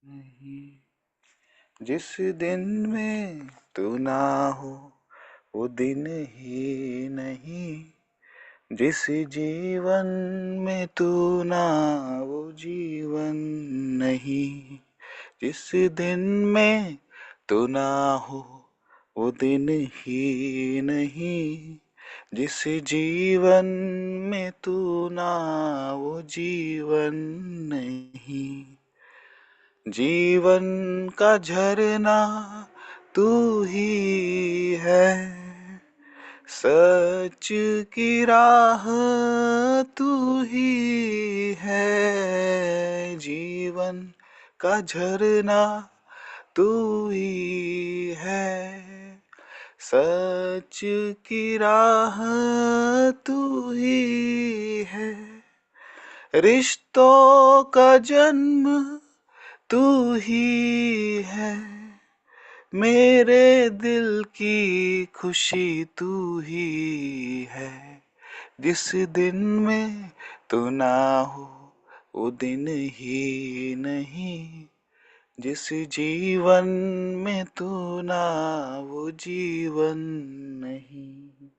नहीं, जिस दिन में तू ना हो वो दिन ही नहीं, जिस जीवन में तू ना वो जीवन नहीं, जिस दिन में तू ना हो वो दिन ही नहीं, जिस जीवन में तू ना वो जीवन नहीं। जीवन का झरना तू ही है, सच की राह तू ही है। जीवन का झरना तू ही है, सच की राह तू ही है। रिश्तों का जन्म तू ही है, मेरे दिल की खुशी तू ही है। जिस दिन में तू ना हो वो दिन ही नहीं, जिस जीवन में तू ना वो जीवन नहीं।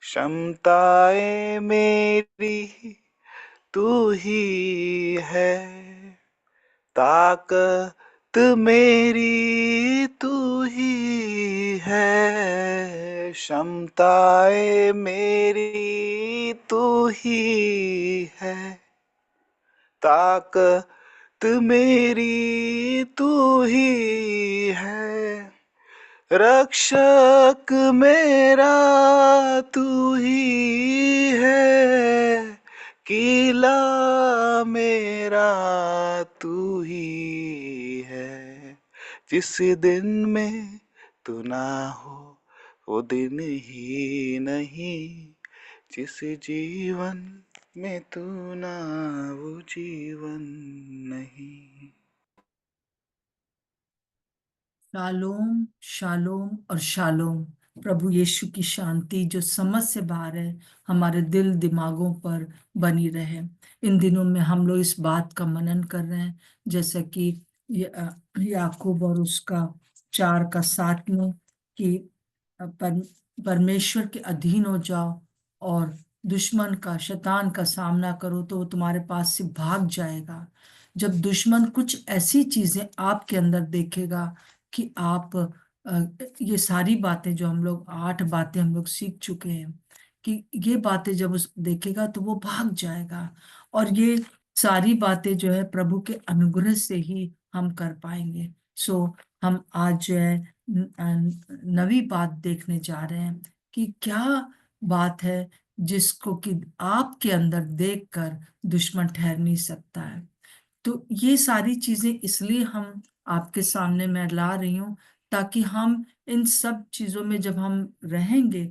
क्षमताएं मेरी तू ही है, ताकत मेरी तू ही है। क्षमताएं मेरी तू ही है, ताकत मेरी तू ही है। रक्षक मेरा तू ही है, किला मेरा तू ही है। जिस दिन में तू ना हो वो दिन ही नहीं, जिस जीवन में तू ना वो जीवन नहीं। शालोम शालोम और शालोम। प्रभु यीशु की शांति जो समझ से बाहर है हमारे दिल दिमागों पर बनी रहे। इन दिनों में हम लोग इस बात का मनन कर रहे हैं, जैसा कि याकूब और उसका 4:7 में कि परमेश्वर के अधीन हो जाओ और दुश्मन का शैतान का सामना करो तो वो तुम्हारे पास से भाग जाएगा। जब दुश्मन कुछ ऐसी चीजें आपके अंदर देखेगा कि आप ये सारी बातें जो हम लोग 8 बातें हम लोग सीख चुके हैं कि ये बातें जब उस देखेगा तो वो भाग जाएगा। और ये सारी बातें जो है प्रभु के अनुग्रह से ही हम कर पाएंगे। सो हम आज जो है नवी बात देखने जा रहे हैं कि क्या बात है जिसको कि आपके अंदर देखकर दुश्मन ठहर नहीं सकता है। तो ये सारी चीजें इसलिए हम आपके सामने मैं ला रही हूँ ताकि हम इन सब चीजों में जब हम रहेंगे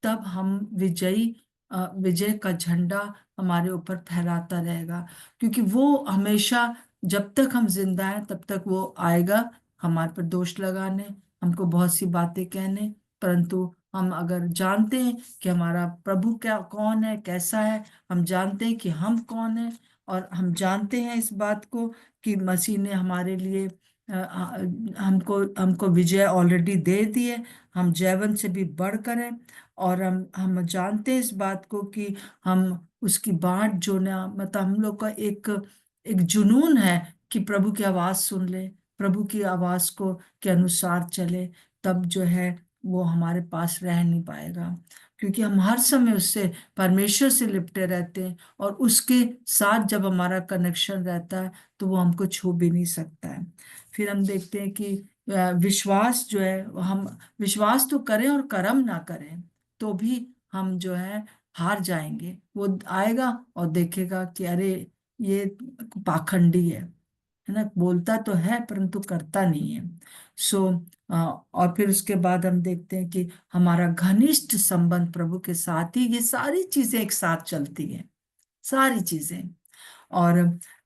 तब हम विजय का झंडा हमारे ऊपर फहराता रहेगा। क्योंकि वो हमेशा जब तक हम जिंदा हैं तब तक वो आएगा हमारे पर दोष लगाने, हमको बहुत सी बातें कहने। परंतु हम अगर जानते हैं कि हमारा प्रभु क्या कौन है कैसा है, हम जानते हैं कि हम कौन है, और हम जानते हैं इस बात को कि मसीह ने हमारे लिए हमको हमको विजय ऑलरेडी दे दी है। हम जयवंत से भी बढ़कर हैं। और हम जानते हैं इस बात को कि हम उसकी बाट जो ना मतलब हम लोग का एक एक जुनून है कि प्रभु की आवाज सुन ले, प्रभु की आवाज को के अनुसार चले। तब जो है वो हमारे पास रह नहीं पाएगा, क्योंकि हम हर समय उससे परमेश्वर से लिपटे रहते हैं और उसके साथ जब हमारा कनेक्शन रहता है तो वो हमको छू भी नहीं सकता है। फिर हम देखते हैं कि विश्वास जो है हम विश्वास तो करें और कर्म ना करें तो भी हम जो है हार जाएंगे। वो आएगा और देखेगा कि अरे ये पाखंडी है ना, बोलता तो है परंतु करता नहीं है। सो और फिर उसके बाद हम देखते हैं कि हमारा घनिष्ठ संबंध प्रभु के साथ ही ये सारी चीजें एक साथ चलती हैं, सारी चीजें। और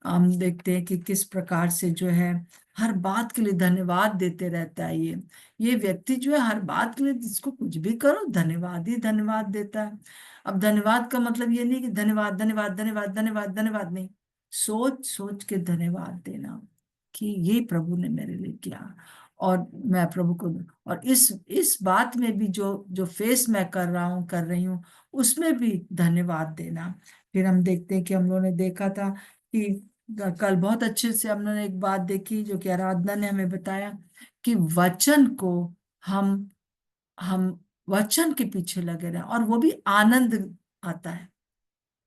हम देखते हैं कि किस प्रकार से जो है हर बात के लिए धन्यवाद देते रहता है। ये व्यक्ति जो है हर बात के लिए जिसको कुछ भी करो धन्यवाद ही धन्यवाद देता है। अब धन्यवाद का मतलब ये नहीं कि धन्यवाद धन्यवाद धन्यवाद धन्यवाद धन्यवाद नहीं, सोच सोच के धन्यवाद देना। कि ये प्रभु ने मेरे लिए किया, और मैं प्रभु को, और इस बात में भी जो जो फेस मैं कर रहा हूँ, कर रही हूँ, उसमें भी धन्यवाद देना। फिर हम देखते हैं कि हम लोगों ने देखा था कि कल बहुत अच्छे से हम लोगों ने एक बात देखी जो कि आराधना ने हमें बताया कि वचन को हम हम वचन के पीछे लगे रहे, और वो भी आनंद आता है।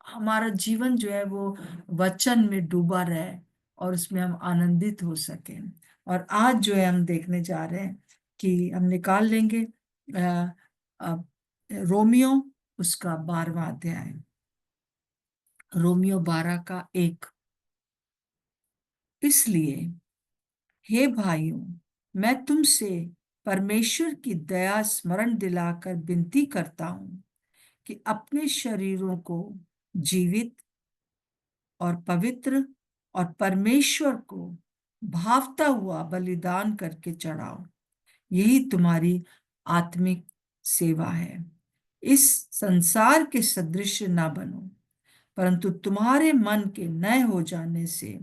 हमारा जीवन जो है वो वचन में डूबा रहे और उसमें हम आनंदित हो सके। और आज जो है हम देखने जा रहे हैं कि हम निकाल लेंगे अ, अ, रोमियो, उसका 12वां अध्याय, रोमियो 12 का 1। इसलिए हे भाइयों, मैं तुमसे परमेश्वर की दया स्मरण दिलाकर विनती करता हूं कि अपने शरीरों को जीवित और पवित्र और परमेश्वर को भावता हुआ बलिदान करके चढ़ाओ, यही तुम्हारी आत्मिक सेवा है। इस संसार के सदृश ना बनो, परंतु तुम्हारे मन के नए हो जाने से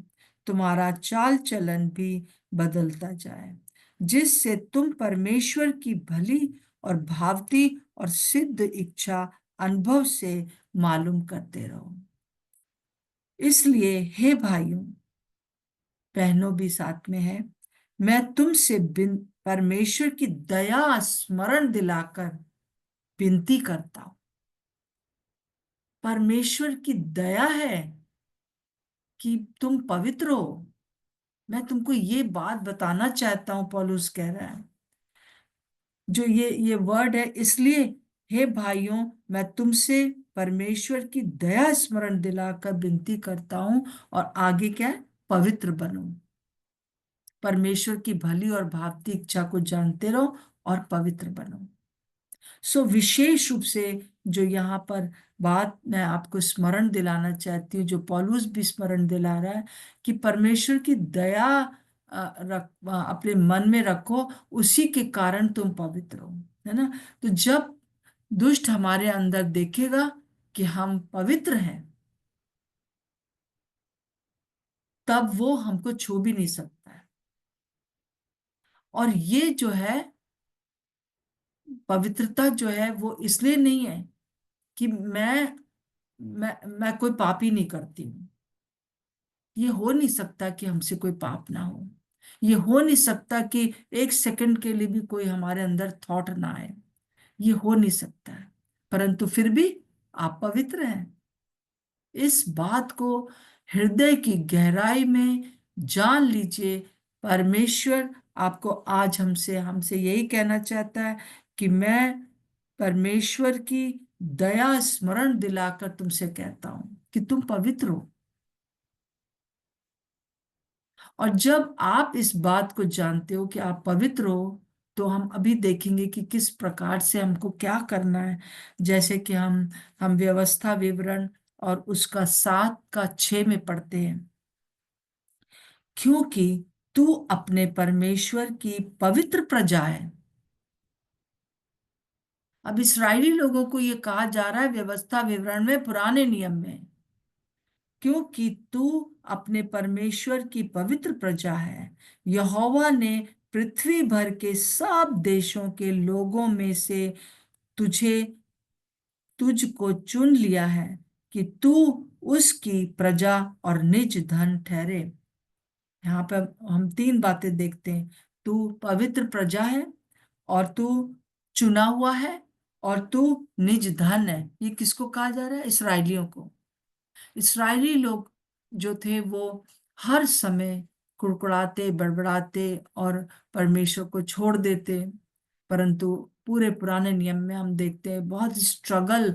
तुम्हारा चाल चलन भी बदलता जाए, जिससे तुम परमेश्वर की भली और भावती और सिद्ध इच्छा अनुभव से मालूम करते रहो। इसलिए हे भाइयों, बहनों भी साथ में है, मैं तुमसे बिन परमेश्वर की दया स्मरण दिलाकर विनती करता हूं। परमेश्वर की दया है कि तुम पवित्र हो। मैं तुमको ये बात बताना चाहता हूं, पौलुस कह रहा है, जो ये वर्ड है, इसलिए हे भाइयों, मैं तुमसे परमेश्वर की दया स्मरण दिलाकर विनती करता हूं, और आगे क्या है, पवित्र बनो, परमेश्वर की भली और भावती इच्छा को जानते रहो और पवित्र बनो। सो विशेष रूप से जो यहाँ पर बात मैं आपको स्मरण दिलाना चाहती हूँ, जो पौलुस भी स्मरण दिला रहा है, कि परमेश्वर की दया अपने मन में रखो, उसी के कारण तुम पवित्र हो, है ना। तो जब दुष्ट हमारे अंदर देखेगा कि हम पवित्र हैं, तब वो हमको छू भी नहीं सकता है। और ये जो है पवित्रता जो है वो इसलिए नहीं है कि मैं कोई पाप ही नहीं करती हूँ। ये हो नहीं सकता कि हमसे कोई पाप ना हो। ये हो नहीं सकता कि एक सेकंड के लिए भी कोई हमारे अंदर थॉट ना आए। ये हो नहीं सकता है। परंतु फिर भी आप पवित्र हैं। इस बात को हृदय की गहराई में जान लीजिए। परमेश्वर आपको आज हमसे हमसे यही कहना चाहता है कि मैं परमेश्वर की दया स्मरण दिलाकर तुमसे कहता हूं कि तुम पवित्र हो। और जब आप इस बात को जानते हो कि आप पवित्र हो, तो हम अभी देखेंगे कि किस प्रकार से हमको क्या करना है। जैसे कि हम व्यवस्था विवरण और उसका 7 का 6 में पढ़ते हैं, क्योंकि तू अपने परमेश्वर की पवित्र प्रजा है। अब इस्राएली लोगों को यह कहा जा रहा है व्यवस्था विवरण में, पुराने नियम में, क्योंकि तू अपने परमेश्वर की पवित्र प्रजा है। यहोवा ने पृथ्वी भर के सब देशों के लोगों में से तुझे तुझको चुन लिया है कि तू उसकी प्रजा और निज धन ठहरे। यहाँ पे हम 3 बातें देखते हैं। तू पवित्र प्रजा है, और तू चुना हुआ है, और तू निज धन है। ये किसको कहा जा रहा है? इसराइलियों को। इसराइली लोग जो थे वो हर समय कुड़कुड़ाते, बड़बड़ाते और परमेश्वर को छोड़ देते। परंतु पूरे पुराने नियम में हम देखते हैं बहुत स्ट्रगल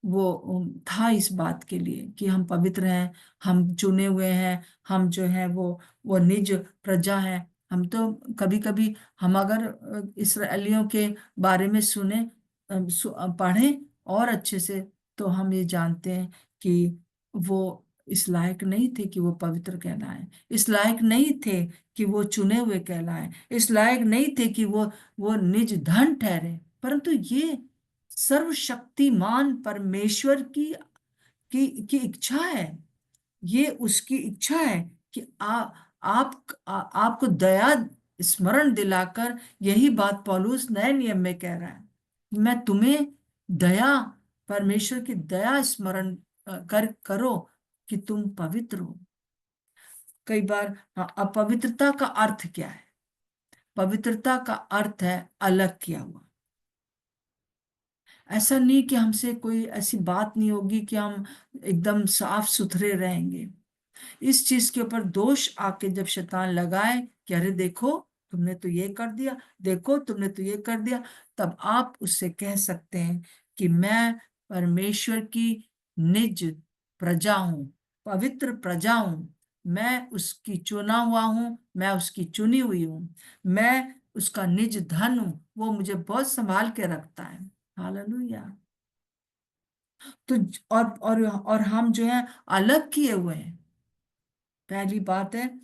वो था इस बात के लिए कि हम पवित्र हैं, हम चुने हुए हैं, हम जो है वो निज प्रजा हैं। हम तो कभी कभी हम अगर इसराइलियों के बारे में सुने, पढ़ें और अच्छे से, तो हम ये जानते हैं कि वो इस लायक नहीं थे कि वो पवित्र कहलाएं, इस लायक नहीं थे कि वो चुने हुए कहलाएं, इस लायक नहीं थे कि वो निज धन ठहरे। परंतु ये सर्वशक्तिमान परमेश्वर की इच्छा है। ये उसकी इच्छा है कि आपको दया स्मरण दिलाकर यही बात पौलुस नए नियम में कह रहा है। मैं तुम्हें दया, परमेश्वर की दया स्मरण करो कि तुम पवित्र हो। कई बार, हाँ, अपवित्रता का अर्थ क्या है? पवित्रता का अर्थ है अलग किया हुआ। ऐसा नहीं कि हमसे कोई ऐसी बात नहीं होगी कि हम एकदम साफ सुथरे रहेंगे। इस चीज के ऊपर दोष आके जब शैतान लगाए कि अरे देखो तुमने तो ये कर दिया, देखो तुमने तो ये कर दिया, तब आप उससे कह सकते हैं कि मैं परमेश्वर की निज प्रजा हूं, पवित्र प्रजा हूं, मैं उसकी चुना हुआ हूं, मैं उसकी चुनी हुई हूं, मैं उसका निज धन हूं, वो मुझे बहुत संभाल के रखता है। हालेलुया। तो और हम जो है अलग किए हुए हैं। पहली बात है,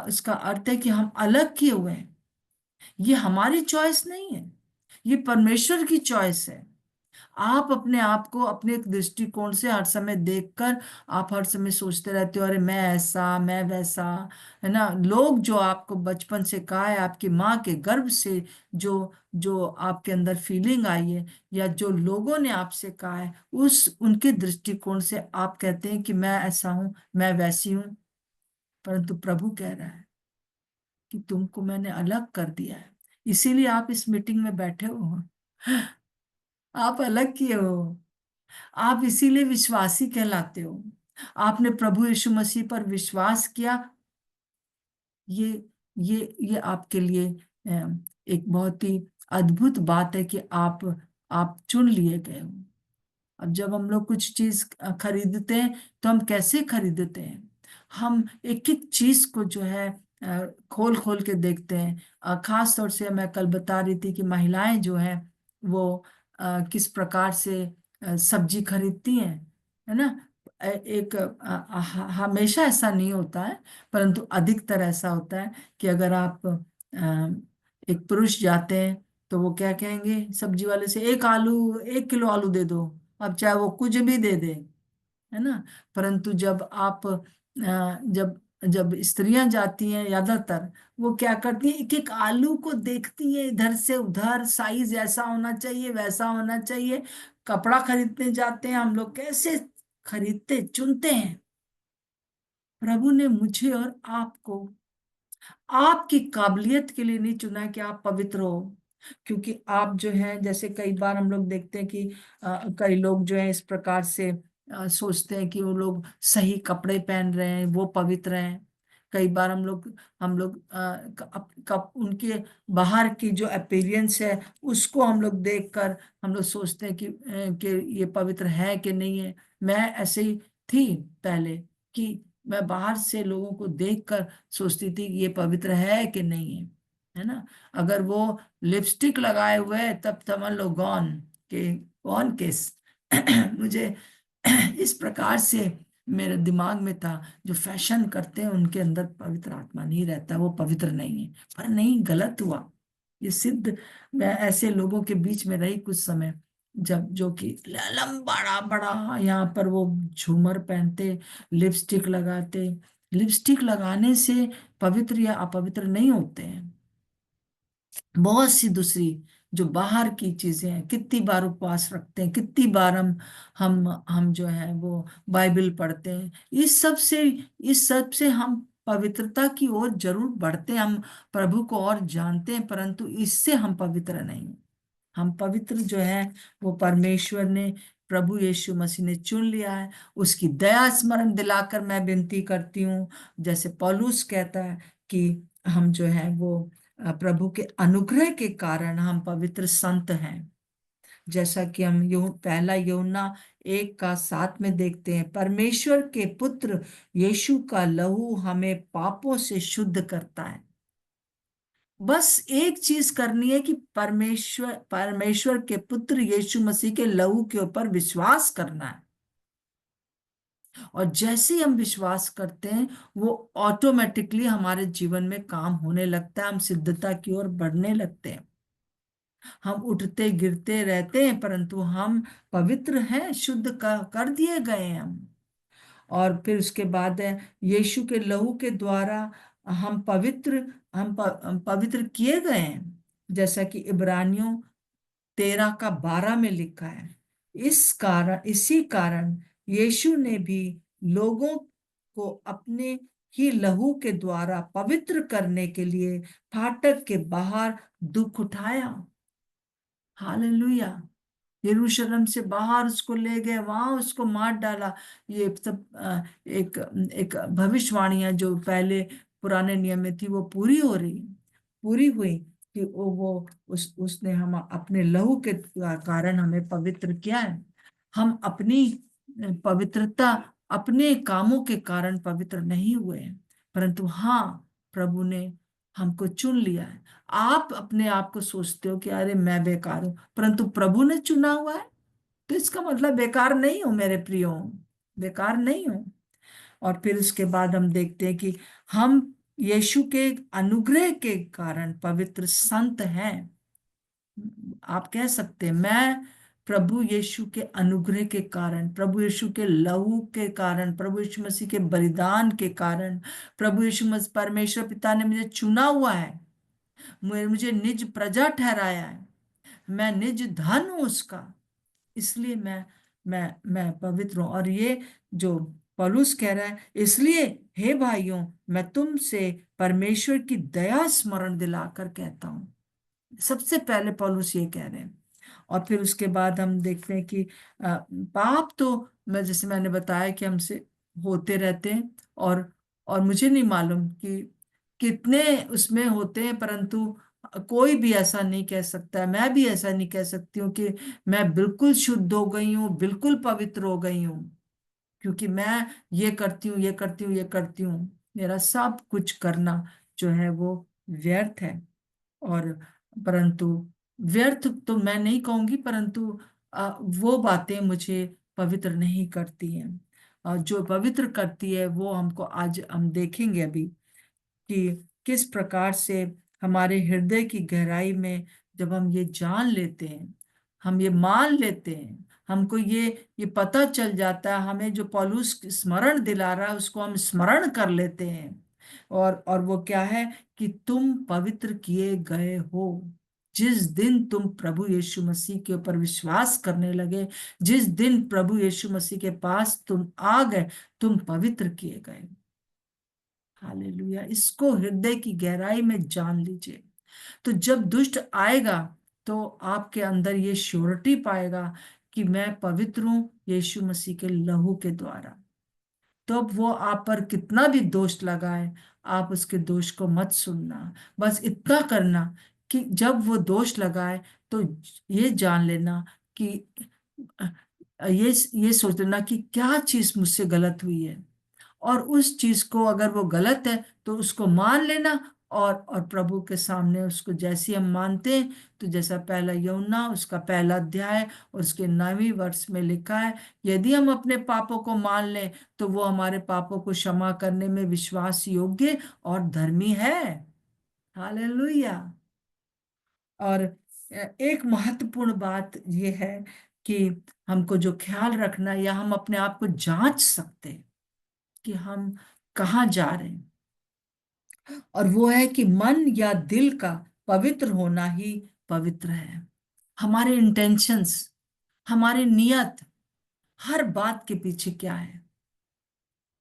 इसका अर्थ है कि हम अलग किए हुए हैं। ये हमारी चॉइस नहीं है, ये परमेश्वर की चॉइस है। आप अपने आप को अपने एक दृष्टिकोण से हर समय देखकर आप हर समय सोचते रहते हो अरे मैं ऐसा, मैं वैसा, है ना। लोग जो आपको बचपन से कहा है, आपकी माँ के गर्भ से जो जो आपके अंदर फीलिंग आई है, या जो लोगों ने आपसे कहा है, उस उनके दृष्टिकोण से आप कहते हैं कि मैं ऐसा हूं, मैं वैसी हूं। परंतु प्रभु कह रहा है कि तुमको मैंने अलग कर दिया है, इसीलिए आप इस मीटिंग में बैठे हो। आप अलग किए हो, आप इसीलिए विश्वासी कहलाते हो। आपने प्रभु यीशु मसीह पर विश्वास किया। ये ये आपके लिए एक बहुत ही अद्भुत बात है कि आप चुन लिए गए हो। अब जब हम लोग कुछ चीज खरीदते हैं तो हम कैसे खरीदते हैं? हम एक एक चीज को जो है खोल खोल के देखते हैं। खास तौर से मैं कल बता रही थी कि महिलाएं जो हैं वो किस प्रकार से सब्जी खरीदती हैं, है ना। एक हमेशा ऐसा नहीं होता है, परंतु अधिकतर ऐसा होता है कि अगर आप एक पुरुष जाते हैं तो वो क्या कहेंगे सब्जी वाले से, एक आलू, 1 किलो आलू दे दो। अब चाहे वो कुछ भी दे दे, है ना। परंतु जब जब स्त्रियां जाती हैं ज्यादातर, वो क्या करती है, एक एक आलू को देखती है इधर से उधर, साइज ऐसा होना चाहिए, वैसा होना चाहिए। कपड़ा खरीदने जाते हैं हम लोग, कैसे खरीदते चुनते हैं। प्रभु ने मुझे और आपको आपकी काबिलियत के लिए नहीं चुना है कि आप पवित्र हो। क्योंकि आप जो है, जैसे कई बार हम लोग देखते हैं कि कई लोग जो है इस प्रकार से सोचते हैं कि वो लोग सही कपड़े पहन रहे हैं, वो पवित्र हैं। कई बार हम लोग उनके बाहर की जो अपीयरेंस है उसको हम लोग देखकर हम लोग सोचते हैं कि ये पवित्र है कि नहीं है। मैं ऐसे ही थी पहले, कि मैं बाहर से लोगों को देखकर सोचती थी कि ये पवित्र है कि नहीं है ना। अगर वो लिपस्टिक लगाए हुए है तब समझ लो गॉन, कि कौन किस। मुझे इस प्रकार से मेरे दिमाग में था, जो फैशन करते हैं उनके अंदर पवित्र आत्मा नहीं रहता, वो पवित्र नहीं है। पर नहीं, गलत हुआ ये सिद्ध। मैं ऐसे लोगों के बीच में रही कुछ समय, जब जो कि बड़ा बड़ा यहाँ पर वो झूमर पहनते, लिपस्टिक लगाते। लिपस्टिक लगाने से पवित्र या अपवित्र नहीं होते हैं। बहुत सी दूसरी जो बाहर की चीजें हैं, कितनी बार उपवास रखते हैं, कितनी बार हम जो है वो बाइबल पढ़ते हैं, इस सब से हम पवित्रता की ओर जरूर बढ़ते हैं, हम प्रभु को और जानते हैं, परंतु इससे हम पवित्र नहीं हैं। हम पवित्र जो है वो परमेश्वर ने, प्रभु यीशु मसीह ने चुन लिया है। उसकी दया स्मरण दिलाकर मैं विनती करती हूँ, जैसे पौलुस कहता है कि हम जो है वो प्रभु के अनुग्रह के कारण हम पवित्र संत हैं। जैसा कि हम पहला यूहन्ना 1:7 में देखते हैं, परमेश्वर के पुत्र यीशु का लहू हमें पापों से शुद्ध करता है। बस एक चीज करनी है कि परमेश्वर परमेश्वर के पुत्र यीशु मसीह के लहू के ऊपर विश्वास करना है। और जैसे ही हम विश्वास करते हैं, वो ऑटोमेटिकली हमारे जीवन में काम होने लगता है, हम सिद्धता की ओर बढ़ने लगते हैं। हम उठते गिरते रहते हैं, परंतु हम पवित्र हैं, शुद्ध कर दिए गए हैं हम। और फिर उसके बाद है यीशु के लहू के द्वारा हम पवित्र, हम पवित्र किए गए हैं, जैसा कि इब्रानियों 13 का 12 में लिखा है। इसी कारण यीशु ने भी लोगों को अपने ही लहू के द्वारा पवित्र करने के लिए फाटक के बाहर दुख उठाया। हालेलुया। यरूशलेम से बाहर उसको ले गए, वहां उसको मार डाला। ये सब एक एक भविष्यवाणियां जो पहले पुराने नियम में थी वो पूरी हो रही, पूरी हुई कि वो उसने हम अपने लहू के कारण हमें पवित्र किया है। हम अपनी पवित्रता अपने कामों के कारण पवित्र नहीं हुए हैं, परंतु हाँ, प्रभु ने हमको चुन लिया है। आप अपने आप को सोचते हो कि अरे मैं बेकार हूं, परंतु प्रभु ने चुना हुआ है, तो इसका मतलब बेकार नहीं हो मेरे प्रियो, बेकार नहीं हो। और फिर उसके बाद हम देखते हैं कि हम यीशु के अनुग्रह के कारण पवित्र संत हैं। आप कह सकते हैं मैं प्रभु यीशु के अनुग्रह के कारण, प्रभु यीशु के लहू के कारण, प्रभु यीशु मसीह के बलिदान के कारण, प्रभु यीशु मसीह परमेश्वर पिता ने मुझे चुना हुआ है, मुझे निज प्रजा ठहराया है, मैं निज धन हूं उसका, इसलिए मैं पवित्र हूं। और ये जो पौलुस कह रहा है, इसलिए हे भाइयों मैं तुमसे परमेश्वर की दया स्मरण दिलाकर कहता हूं। सबसे पहले पौलुस ये कह रहे हैं। और फिर उसके बाद हम देखते हैं कि पाप तो मैं जैसे मैंने बताया कि हमसे होते रहते हैं, और मुझे नहीं मालूम कि कितने उसमें होते हैं, परंतु कोई भी ऐसा नहीं कह सकता है, मैं भी ऐसा नहीं कह सकती हूँ कि मैं बिल्कुल शुद्ध हो गई हूँ, बिल्कुल पवित्र हो गई हूँ, क्योंकि मैं ये करती हूँ, ये करती हूँ, ये करती हूँ। मेरा सब कुछ करना जो है वो व्यर्थ है। और परंतु व्यर्थ तो मैं नहीं कहूंगी, परंतु वो बातें मुझे पवित्र नहीं करती हैं। जो पवित्र करती है वो हमको आज हम देखेंगे अभी कि किस प्रकार से हमारे हृदय की गहराई में जब हम ये जान लेते हैं, हम ये मान लेते हैं, हमको ये पता चल जाता है, हमें जो पौलुस स्मरण दिला रहा है उसको हम स्मरण कर लेते हैं। और वो क्या है कि तुम पवित्र किए गए हो जिस दिन तुम प्रभु यीशु मसीह के ऊपर विश्वास करने लगे, जिस दिन प्रभु यीशु मसीह के पास तुम आ गए, तुम पवित्र किए गए। हालेलुया। इसको हृदय की गहराई में जान लीजिए। तो जब दुष्ट आएगा तो आपके अंदर ये श्योरिटी पाएगा कि मैं पवित्र हूं यीशु मसीह के लहू के द्वारा। तो अब वो आप पर कितना भी दोष लगाए, आप उसके दोष को मत सुनना। बस इतना करना कि जब वो दोष लगाए तो ये जान लेना कि ये सोच लेना कि क्या चीज मुझसे गलत हुई है, और उस चीज को अगर वो गलत है तो उसको मान लेना। और प्रभु के सामने उसको जैसी हम मानते हैं, तो जैसा पहला यूहन्ना उसका पहला अध्याय और उसके 9वें वर्ष में लिखा है, यदि हम अपने पापों को मान लें तो वो हमारे पापों को क्षमा करने में विश्वास योग्य और धर्मी है। हालेलुया। और एक महत्वपूर्ण बात ये है कि हमको जो ख्याल रखना, या हम अपने आप को जांच सकते हैं कि हम कहाँ जा रहे हैं, और वो है कि मन या दिल का पवित्र होना ही पवित्र है। हमारे इंटेंशंस, हमारी नियत, हर बात के पीछे क्या है,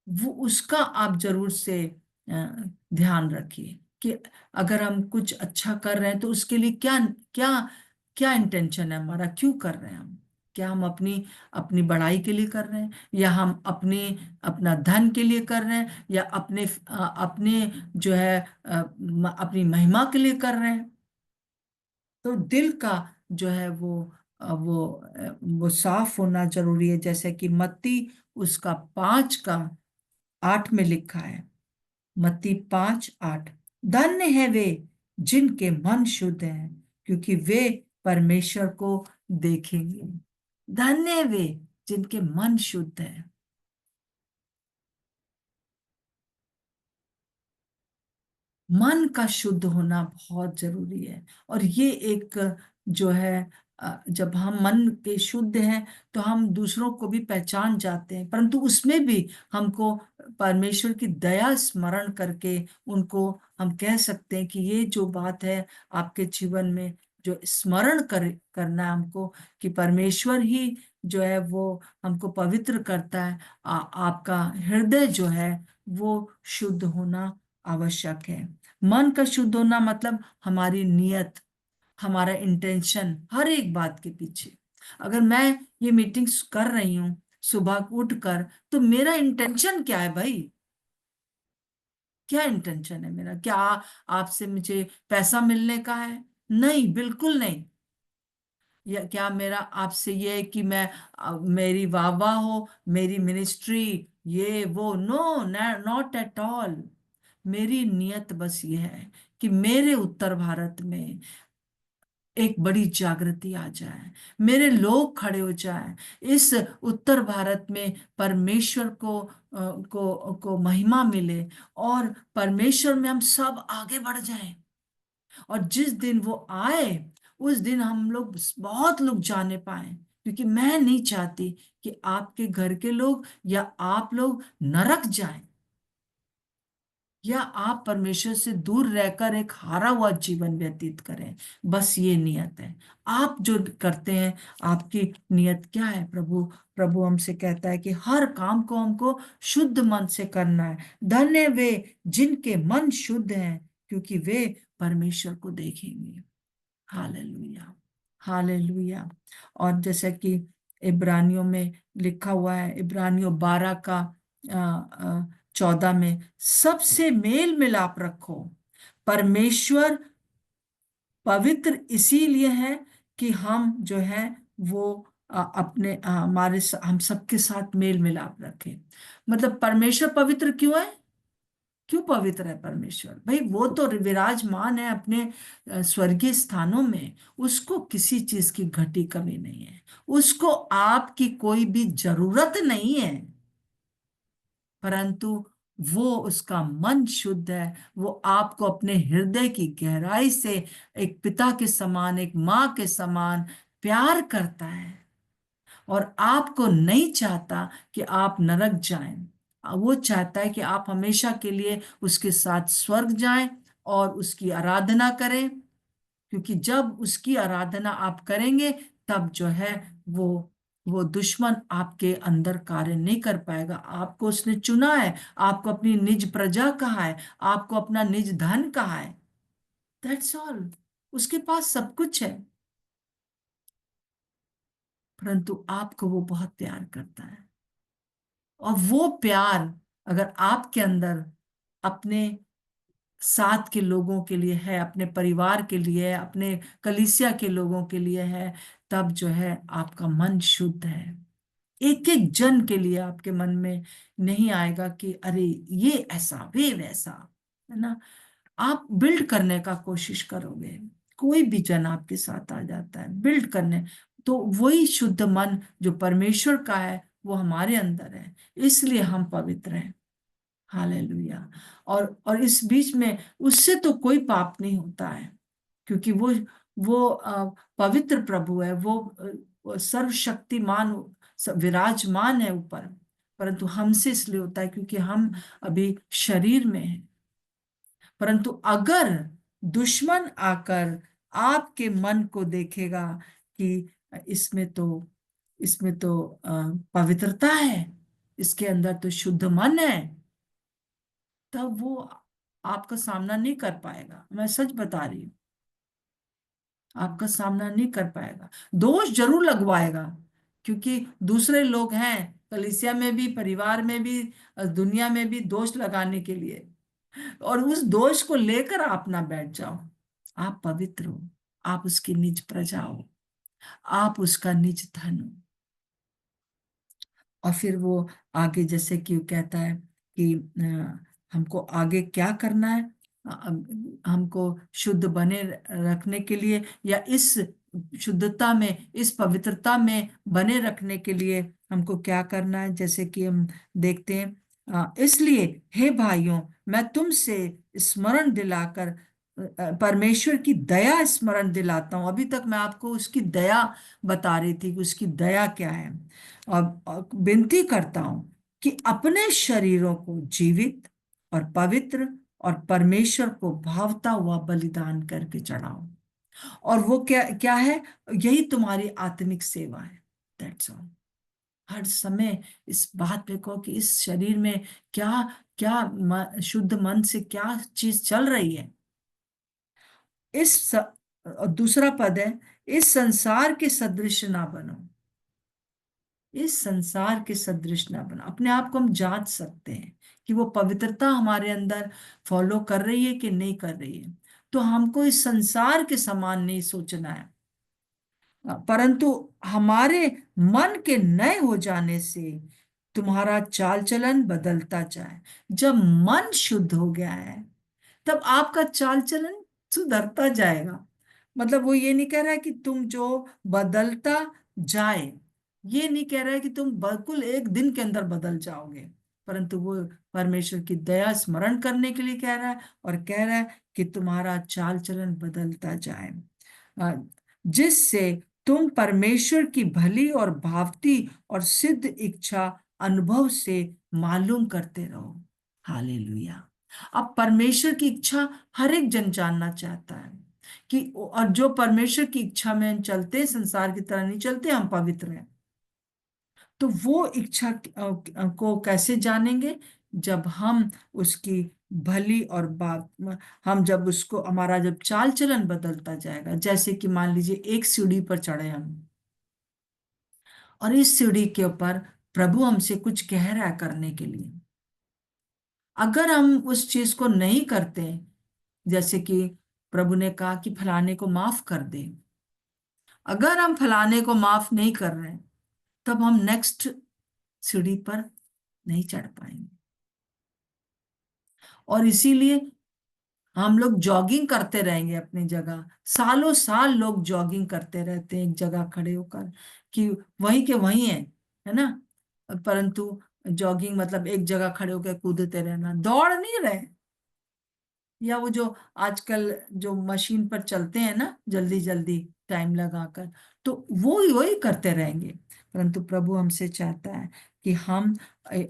वो उसका आप जरूर से ध्यान रखिए कि अगर हम कुछ अच्छा कर रहे हैं तो उसके लिए क्या क्या क्या इंटेंशन है हमारा, क्यों कर रहे हैं हम। क्या हम अपनी अपनी बड़ाई के लिए कर रहे हैं, या हम अपना धन के लिए कर रहे हैं, या अपने जो है अपनी महिमा के लिए कर रहे हैं। तो दिल का जो है वो साफ होना जरूरी है, जैसे कि मत्ती उसका 5 का 8 में लिखा है। मत्ती 5:8, धन्य है वे जिनके मन शुद्ध हैं, क्योंकि वे परमेश्वर को देखेंगे। धन्य है वे जिनके मन शुद्ध है। मन का शुद्ध होना बहुत जरूरी है। और ये एक जो है जब हम मन के शुद्ध हैं तो हम दूसरों को भी पहचान जाते हैं, परंतु उसमें भी हमको परमेश्वर की दया स्मरण करके उनको हम कह सकते हैं कि ये जो बात है आपके जीवन में, जो स्मरण करना है हमको, कि परमेश्वर ही जो है वो हमको पवित्र करता है। आपका हृदय जो है वो शुद्ध होना आवश्यक है। मन का शुद्ध होना मतलब हमारी नियत, हमारा इंटेंशन हर एक बात के पीछे। अगर मैं ये मीटिंग्स कर रही हूँ सुबह उठकर, तो मेरा इंटेंशन क्या है भाई? क्या इंटेंशन है मेरा? क्या आपसे मुझे पैसा मिलने का है? नहीं, बिल्कुल नहीं। या क्या मेरा आपसे ये है कि मैं मेरी वाह वाह हो, मेरी मिनिस्ट्री, ये वो? No, not at all. मेरी नियत बस ये है कि मेरे उत्तर भारत में एक बड़ी जागृति आ जाए, मेरे लोग खड़े हो जाएं, इस उत्तर भारत में परमेश्वर को महिमा मिले, और परमेश्वर में हम सब आगे बढ़ जाएं। और जिस दिन वो आए, उस दिन हम लोग बहुत लोग जाने पाए, क्योंकि मैं नहीं चाहती कि आपके घर के लोग या आप लोग नरक जाएं, या आप परमेश्वर से दूर रहकर एक हारा हुआ जीवन व्यतीत करें। बस ये नियत है। आप जो करते हैं, आपकी नियत क्या है? प्रभु प्रभु हमसे कहता है कि हर काम को हमको शुद्ध मन से करना है। धन्य वे जिनके मन शुद्ध हैं, क्योंकि वे परमेश्वर को देखेंगे। Hallelujah, hallelujah. और जैसे कि इब्रानियों में लिखा हुआ है, इब्रानियों 12 का 14 में, सबसे मेल मिलाप रखो, परमेश्वर पवित्र इसीलिए है कि हम जो है वो अपने हम सबके साथ मेल मिलाप रखें। मतलब परमेश्वर पवित्र क्यों है? क्यों पवित्र है परमेश्वर? भाई वो तो विराजमान है अपने स्वर्गीय स्थानों में, उसको किसी चीज की घटी कमी नहीं है, उसको आपकी कोई भी जरूरत नहीं है। परंतु वो, उसका मन शुद्ध है, वो आपको अपने हृदय की गहराई से एक पिता के समान, एक माँ के समान प्यार करता है, और आपको नहीं चाहता कि आप नरक जाएं। वो चाहता है कि आप हमेशा के लिए उसके साथ स्वर्ग जाएं और उसकी आराधना करें, क्योंकि जब उसकी आराधना आप करेंगे, तब जो है वो वो दुश्मन आपके अंदर कार्य नहीं कर पाएगा। आपको उसने चुना है, आपको अपनी निज प्रजा कहा है, आपको अपना निज धन कहा है। That's all. उसके पास सब कुछ है, परंतु आपको वो बहुत प्यार करता है। और वो प्यार अगर आपके अंदर अपने साथ के लोगों के लिए है, अपने परिवार के लिए है, अपने कलीसिया के लोगों के लिए है, तब जो है आपका मन शुद्ध है। एक एक जन के लिए आपके मन में नहीं आएगा कि अरे ये ऐसा वे वैसा, है ना? आप बिल्ड करने का कोशिश करोगे। कोई भी जन आपके साथ आ जाता है बिल्ड करने, तो वही शुद्ध मन जो परमेश्वर का है वो हमारे अंदर है, इसलिए हम पवित्र हैं। हालेलुया। और इस बीच में उससे तो कोई पाप नहीं होता है, क्योंकि वो पवित्र प्रभु है, वो सर्वशक्तिमान विराजमान है ऊपर। परंतु हमसे इसलिए होता है क्योंकि हम अभी शरीर में हैं। परंतु अगर दुश्मन आकर आपके मन को देखेगा कि इसमें तो पवित्रता है, इसके अंदर तो शुद्ध मन है, तब वो आपका सामना नहीं कर पाएगा। मैं सच बता रही हूँ, आपका सामना नहीं कर पाएगा। दोष जरूर लगवाएगा, क्योंकि दूसरे लोग हैं कलीसिया में भी, परिवार में भी, दुनिया में भी दोष लगाने के लिए। और उस दोष को लेकर आप ना बैठ जाओ। आप पवित्र हो, आप उसकी निज प्रजा हो, आप उसका निज धन हो। और फिर वो आगे जैसे कि वो कहता है कि हमको आगे क्या करना है, हमको शुद्ध बने रखने के लिए, या इस शुद्धता में, इस पवित्रता में बने रखने के लिए हमको क्या करना है। जैसे कि हम देखते हैं, इसलिए हे भाइयों, मैं तुमसे स्मरण दिलाकर परमेश्वर की दया स्मरण दिलाता हूं। अभी तक मैं आपको उसकी दया बता रही थी कि उसकी दया क्या है। और विनती करता हूं कि अपने शरीरों को जीवित और पवित्र और परमेश्वर को भावता हुआ बलिदान करके चढ़ाओ। और वो क्या क्या है? यही तुम्हारी आत्मिक सेवा है। That's all. हर समय इस बात पे कहो कि इस शरीर में क्या क्या शुद्ध मन से क्या चीज चल रही है। और दूसरा पद है, इस संसार के सदृश ना बनो। इस संसार के सदृश ना बनो। अपने आप को हम जांच सकते हैं कि वो पवित्रता हमारे अंदर फॉलो कर रही है कि नहीं कर रही है। तो हमको इस संसार के समान नहीं सोचना है, परंतु हमारे मन के नए हो जाने से तुम्हारा चाल चलन बदलता जाए। जब मन शुद्ध हो गया है तब आपका चाल चलन सुधरता जाएगा। मतलब वो ये नहीं कह रहा है कि तुम जो बदलता जाए, ये नहीं कह रहा है कि तुम बिल्कुल एक दिन के अंदर बदल जाओगे, परंतु वो परमेश्वर की दया स्मरण करने के लिए कह रहा है और कह रहा है कि तुम्हारा चाल चलन बदलता जाए, अ, जिससे तुम परमेश्वर की भली और भावती और सिद्ध इच्छा अनुभव से मालूम करते रहो। हालेलुया। अब परमेश्वर की इच्छा हर एक जन जानना चाहता है कि, और जो परमेश्वर की इच्छा में हम चलते, संसार की तरह नहीं चलते, हम पवित्र हैं। तो वो इच्छा को कैसे जानेंगे? जब हम उसकी भली और बात, हम जब उसको, हमारा जब चाल चलन बदलता जाएगा। जैसे कि मान लीजिए एक सीढ़ी पर चढ़े हम, और इस सीढ़ी के ऊपर प्रभु हमसे कुछ कह रहा है करने के लिए। अगर हम उस चीज को नहीं करते, जैसे कि प्रभु ने कहा कि फलाने को माफ कर दे, अगर हम फलाने को माफ नहीं कर रहे हैं, तब हम नेक्स्ट सीढ़ी पर नहीं चढ़ पाएंगे। और इसीलिए हम लोग जॉगिंग करते रहेंगे अपनी जगह। सालों साल लोग जॉगिंग करते रहते हैं एक जगह खड़े होकर, कि वहीं के वहीं है ना। परंतु जॉगिंग मतलब एक जगह खड़े होकर कूदते रहना, दौड़ नहीं रहे। या वो जो आजकल जो मशीन पर चलते हैं ना, जल्दी जल्दी टाइम लगाकर, तो वो ही वही करते रहेंगे। परंतु प्रभु हमसे चाहता है कि हम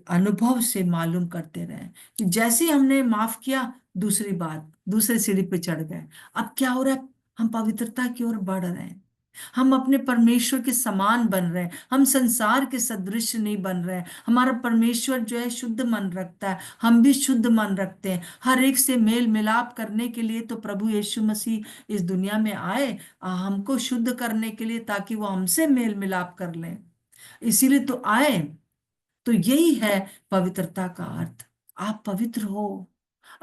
अनुभव से मालूम करते रहें, कि जैसे ही हमने माफ किया, दूसरी बात, दूसरे सीढ़ी पे चढ़ गए। अब क्या हो रहा है? हम पवित्रता की ओर बढ़ रहे हैं, हम अपने परमेश्वर के समान बन रहे हैं, हम संसार के सदृश नहीं बन रहे हैं। हमारा परमेश्वर जो है शुद्ध मन रखता है, हम भी शुद्ध मन रखते हैं। हर एक से मेल मिलाप करने के लिए तो प्रभु यीशु मसीह इस दुनिया में आए, हमको शुद्ध करने के लिए, ताकि वो हमसे मेल मिलाप कर लें। इसीलिए तो आए। तो यही है पवित्रता का अर्थ। आप पवित्र हो।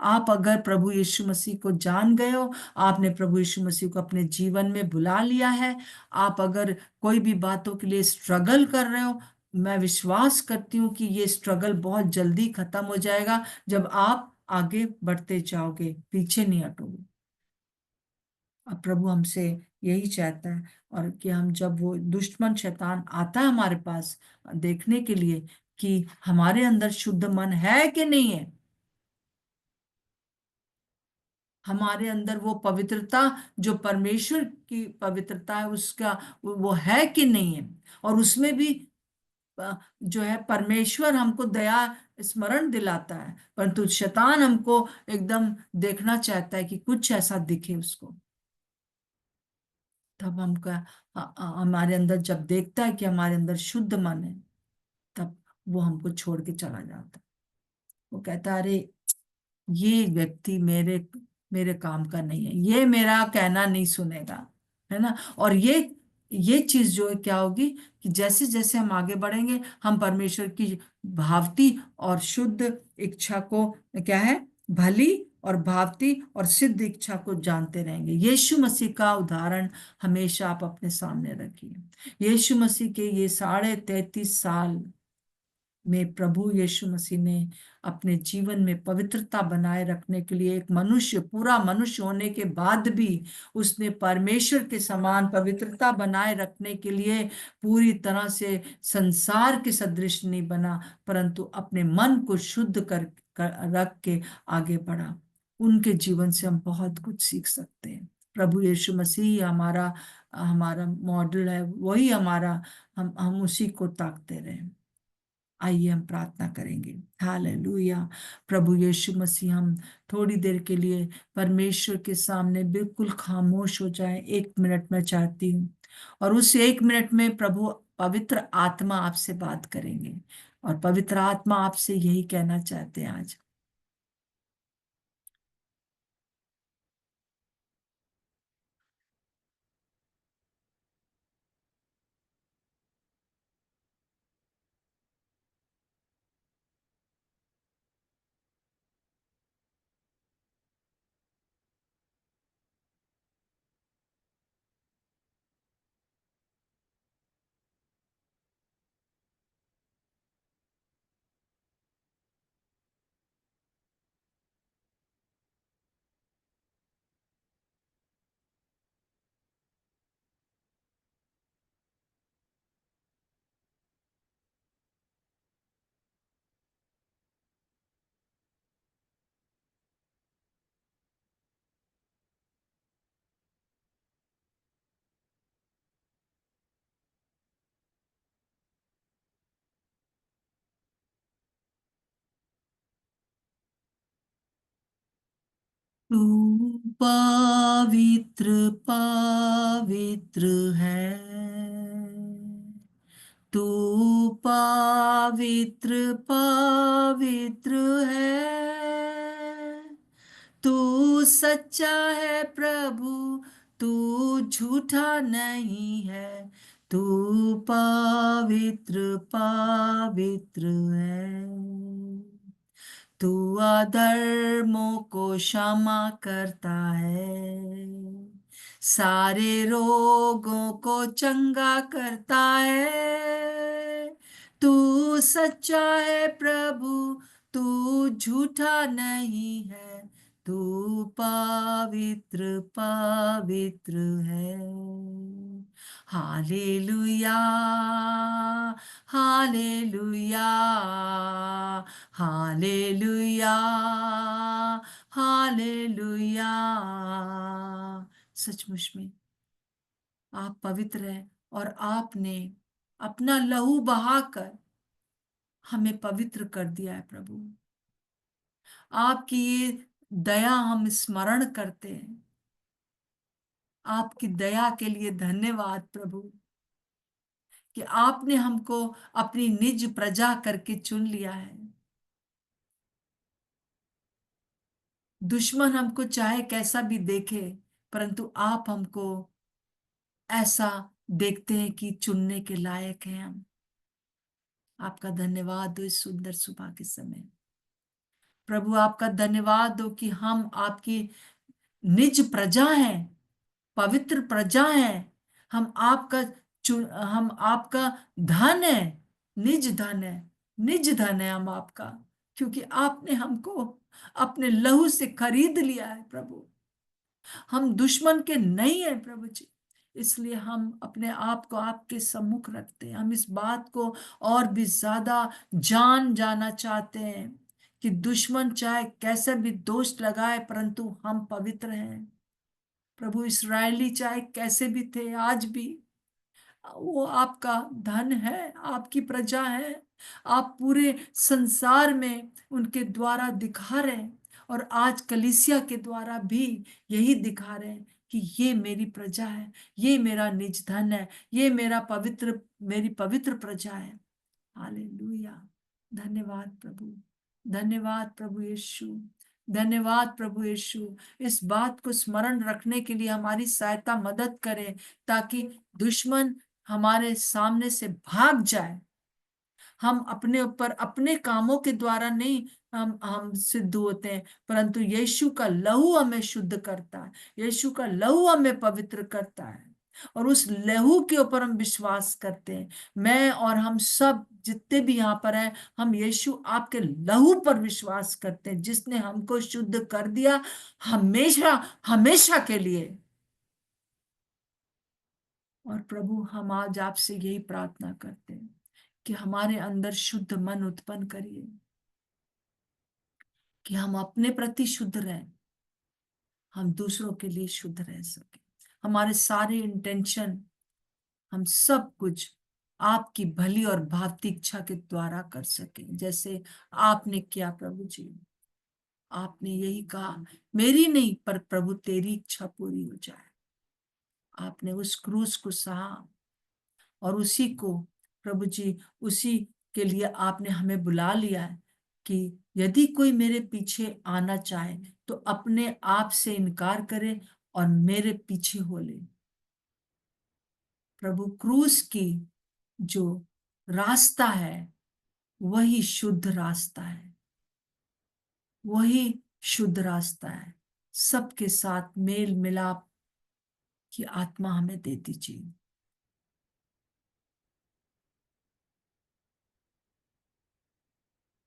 आप अगर प्रभु यीशु मसीह को जान गए हो, आपने प्रभु यीशु मसीह को अपने जीवन में बुला लिया है, आप अगर कोई भी बातों के लिए स्ट्रगल कर रहे हो, मैं विश्वास करती हूँ कि ये स्ट्रगल बहुत जल्दी खत्म हो जाएगा जब आप आगे बढ़ते जाओगे, पीछे नहीं हटोगे। अब प्रभु हमसे यही चाहता है, और कि हम जब वो दुश्मन शैतान आता है हमारे पास देखने के लिए कि हमारे अंदर शुद्ध मन है कि नहीं है, हमारे अंदर वो पवित्रता जो परमेश्वर की पवित्रता है उसका वो है कि नहीं है, और उसमें भी जो है परमेश्वर हमको दया स्मरण दिलाता है, परंतु शैतान हमको एकदम देखना चाहता है कि कुछ ऐसा दिखे उसको। तब हमारे अंदर जब देखता है कि हमारे अंदर शुद्ध मन है, तब वो हमको छोड़ के चला जाता है। वो कहता है, अरे ये व्यक्ति मेरे मेरे काम का नहीं है, ये मेरा कहना नहीं सुनेगा, है ना। और ये चीज जो है क्या होगी, कि जैसे जैसे हम आगे बढ़ेंगे, हम परमेश्वर की भावती और शुद्ध इच्छा को, क्या है, भली और भावती और सिद्ध इच्छा को जानते रहेंगे। यीशु मसीह का उदाहरण हमेशा आप अपने सामने रखिए। यीशु मसीह के ये 33.5 साल में प्रभु यीशु मसीह ने अपने जीवन में पवित्रता बनाए रखने के लिए, एक मनुष्य, पूरा मनुष्य होने के बाद भी उसने परमेश्वर के समान पवित्रता बनाए रखने के लिए पूरी तरह से संसार के सदृश नहीं बना, परंतु अपने मन को शुद्ध कर रख के आगे बढ़ा। उनके जीवन से हम बहुत कुछ सीख सकते हैं। प्रभु यीशु मसीह हमारा हमारा मॉडल है, वही हमारा, हम उसी को ताकते रहें। आइए हम प्रार्थना करेंगे। हालेलुया। प्रभु यीशु मसीह, हम थोड़ी देर के लिए परमेश्वर के सामने बिल्कुल खामोश हो जाएं। 1 मिनट में चाहती हूँ, और उस 1 मिनट में प्रभु पवित्र आत्मा आपसे बात करेंगे, और पवित्र आत्मा आपसे यही कहना चाहते हैं आज। तू पवित्र पवित्र है, तू पवित्र पवित्र है, तू सच्चा है प्रभु, तू झूठा नहीं है, तू पवित्र पवित्र है। तू अधर्मों को क्षमा करता है, सारे रोगों को चंगा करता है। तू सच्चा है प्रभु, तू झूठा नहीं है, तू पवित्र पवित्र है। Hallelujah, hallelujah, hallelujah, hallelujah. सचमुच में आप पवित्र हैं, और आपने अपना लहू बहाकर हमें पवित्र कर दिया है प्रभु। आपकी ये दया हम स्मरण करते हैं। आपकी दया के लिए धन्यवाद प्रभु, कि आपने हमको अपनी निज प्रजा करके चुन लिया है। दुश्मन हमको चाहे कैसा भी देखे, परंतु आप हमको ऐसा देखते हैं कि चुनने के लायक हैं हम। आपका धन्यवाद दो इस सुंदर सुबह के समय। प्रभु आपका धन्यवाद दो कि हम आपकी निज प्रजा हैं, पवित्र प्रजा हैं। हम आपका हम आपका धन है, निज धन है, निज धन है हम आपका, क्योंकि आपने हमको अपने लहू से खरीद लिया है प्रभु। हम दुश्मन के नहीं है प्रभु जी, इसलिए हम अपने आप को आपके सम्मुख रखते हैं। हम इस बात को और भी ज्यादा जान जाना चाहते हैं कि दुश्मन चाहे कैसे भी दोष लगाए, परंतु हम पवित्र हैं प्रभु। इसराइली चाहे कैसे भी थे, आज भी वो आपका धन है, आपकी प्रजा है। आप पूरे संसार में उनके द्वारा दिखा रहे हैं, और आज कलीसिया के द्वारा भी यही दिखा रहे हैं कि ये मेरी प्रजा है, ये मेरा निज धन है, ये मेरी पवित्र प्रजा है। हालेलुया। धन्यवाद प्रभु, धन्यवाद प्रभु यीशु, धन्यवाद प्रभु यीशु। इस बात को स्मरण रखने के लिए हमारी सहायता मदद करें, ताकि दुश्मन हमारे सामने से भाग जाए। हम अपने ऊपर अपने कामों के द्वारा नहीं हम सिद्ध होते हैं, परंतु यीशु का लहू हमें शुद्ध करता है, यीशु का लहू हमें पवित्र करता है, और उस लहू के ऊपर हम विश्वास करते हैं। मैं और हम सब जितने भी यहाँ पर हैं, हम यीशु आपके लहू पर विश्वास करते हैं, जिसने हमको शुद्ध कर दिया हमेशा हमेशा के लिए। और प्रभु हम आज आपसे यही प्रार्थना करते हैं कि हमारे अंदर शुद्ध मन उत्पन्न करिए, कि हम अपने प्रति शुद्ध रहें, हम दूसरों के लिए शुद्ध रह सके, हमारे सारे इंटेंशन, हम सब कुछ आपकी भली और भावती इच्छा के द्वारा कर सके, जैसे आपने किया प्रभु जी। आपने यही कहा, मेरी नहीं पर प्रभु तेरी इच्छा पूरी हो जाए। आपने उस क्रूस को सहा और उसी को प्रभु जी, उसी के लिए आपने हमें बुला लिया है कि यदि कोई मेरे पीछे आना चाहे तो अपने आप से इनकार करे और मेरे पीछे हो ले। प्रभु, क्रूस की जो रास्ता है वही शुद्ध रास्ता है, वही शुद्ध रास्ता है। सबके साथ मेल मिलाप की आत्मा हमें दे दीजिए।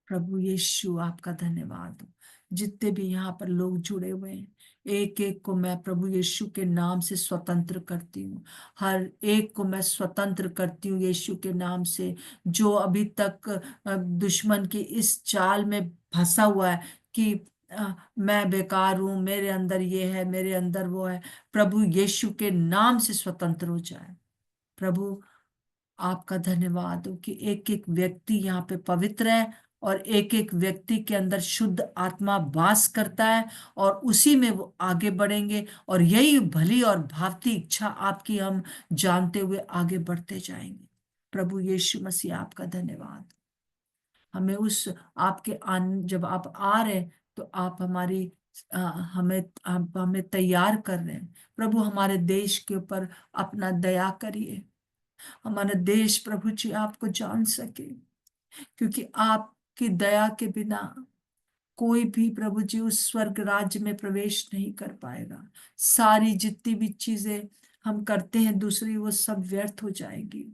प्रभु यीशु, आपका धन्यवाद हो। जितने भी यहाँ पर लोग जुड़े हुए हैं, एक एक को मैं प्रभु यीशु के नाम से स्वतंत्र करती हूँ। हर एक को मैं स्वतंत्र करती हूँ यीशु के नाम से, जो अभी तक दुश्मन की इस चाल में फंसा हुआ है कि मैं बेकार हूँ, मेरे अंदर ये है, मेरे अंदर वो है। प्रभु यीशु के नाम से स्वतंत्र हो जाए। प्रभु, आपका धन्यवाद हो कि एक एक व्यक्ति यहाँ पे पवित्र है और एक एक व्यक्ति के अंदर शुद्ध आत्मा वास करता है और उसी में वो आगे बढ़ेंगे, और यही भली और भावती इच्छा आपकी हम जानते हुए आगे बढ़ते जाएंगे। प्रभु यीशु मसीह, आपका धन्यवाद। हमें उस आपके जब आप आ रहे हैं तो आप हमारी हमें आप हमें तैयार कर रहे हैं। प्रभु, हमारे देश के ऊपर अपना दया करिए। हमारा देश प्रभु जी आपको जान सके, क्योंकि आपकी दया के बिना कोई भी प्रभु जी उस स्वर्ग राज्य में प्रवेश नहीं कर पाएगा। सारी जितनी भी चीजें हम करते हैं दूसरी, वो सब व्यर्थ हो जाएगी।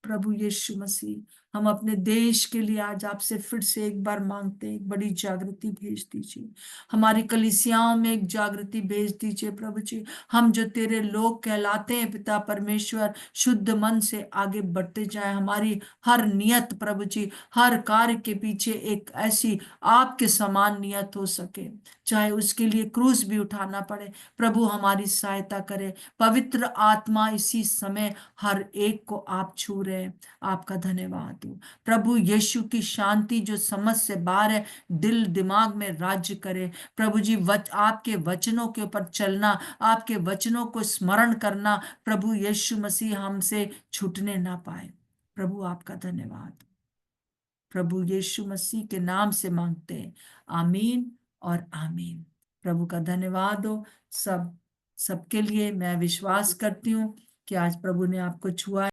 प्रभु यीशु मसीह, हम अपने देश के लिए आज आपसे फिर से एक बार मांगते हैं, एक बड़ी जागृति भेज दीजिए। हमारी कलीसियाओं में एक जागृति भेज दीजिए प्रभु जी। हम जो तेरे लोग कहलाते हैं पिता परमेश्वर, शुद्ध मन से आगे बढ़ते जाए। हमारी हर नियत प्रभु जी, हर कार्य के पीछे एक ऐसी आपके समान नियत हो सके, चाहे उसके लिए क्रूस भी उठाना पड़े। प्रभु, हमारी सहायता करे। पवित्र आत्मा इसी समय हर एक को आप छू रहे हैं। आपका धन्यवाद हो। प्रभु यीशु की शांति जो समझ से बाहर है, दिल दिमाग में राज्य करे। प्रभु जी, आपके वचनों के ऊपर चलना, आपके वचनों को स्मरण करना प्रभु यीशु मसीह हमसे छूटने ना पाए। प्रभु, आपका धन्यवाद। प्रभु यीशु मसीह के नाम से मांगते हैं, आमीन और आमीन। प्रभु का धन्यवाद हो। सबके लिए मैं विश्वास करती हूँ कि आज प्रभु ने आपको छुआ।